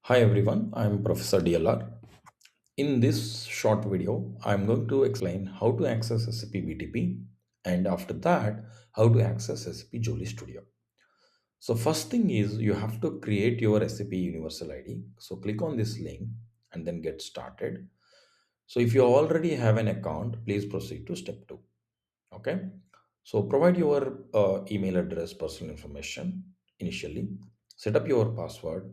Hi everyone, I'm Professor DLR. In this short video, I'm going to explain how to access SAP BTP and after that, how to access SAP Joule Studio. So first thing is you have to create your SAP Universal ID. So click on this link and then get started. So if you already have an account, please proceed to step 2. Okay. So provide your email address, personal information initially, set up your password,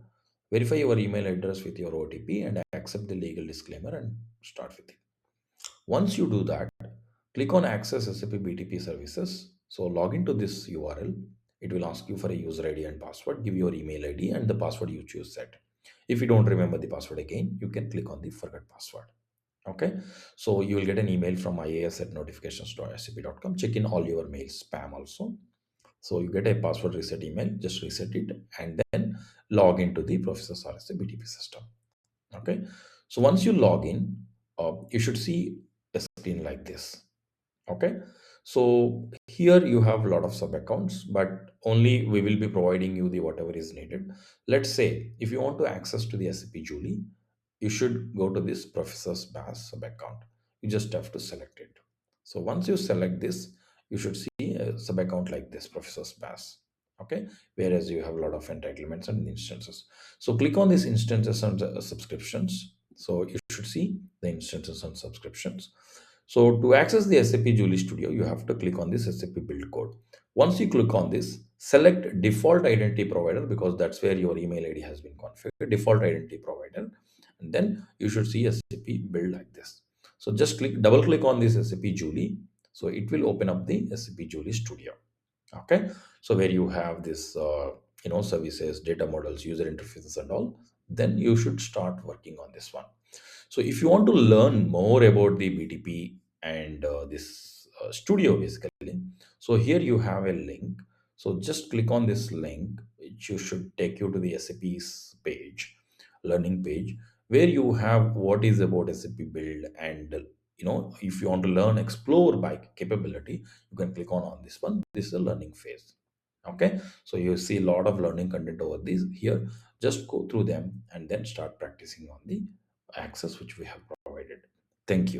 verify your email address with your OTP, and accept the legal disclaimer and start with it. Once you do that, click on Access SAP BTP Services. So log into this URL. It will ask you for a user ID and password. Give your email ID and the password you choose set. If you don't remember the password again, you can click on the forget password. Okay, so you will get an email from ias at notifications.sap.com. Check in all your mails, spam also. So you get a password reset email, just reset it and then log into the Professor's RSA BTP system. Okay, so once you log in, you should see a screen like this. Okay, so here you have a lot of sub accounts, but only we will be providing you the whatever is needed. Let's say if you want to access to the SAP Julie, you should go to this Professor's BAS sub account. You just have to select it. So once you select this, you should see a sub account like this, Professor's BAS. Okay, whereas you have a lot of entitlements and instances. So click on these instances and subscriptions. So you should see the instances and subscriptions. So to access the SAP Joule Studio, you have to click on this SAP build code. Once you click on this, select default identity provider because that's where your email ID has been configured, default identity provider. And then you should see SAP build like this. So just double click on this SAP Joule. So it will open up the SAP Joule Studio. Okay, so where you have this services, data models, user interfaces and all, then you should start working on this one. So if you want to learn more about the BTP and this studio basically, so here you have a link. So just click on this link, which you should take you to the SAP's page, learning page, where you have what is about SAP build and if you want to learn explore by capability, you can click on this one. This is a learning phase. Okay, so you see a lot of learning content over these here. Just go through them and then start practicing on the access which we have provided. Thank you.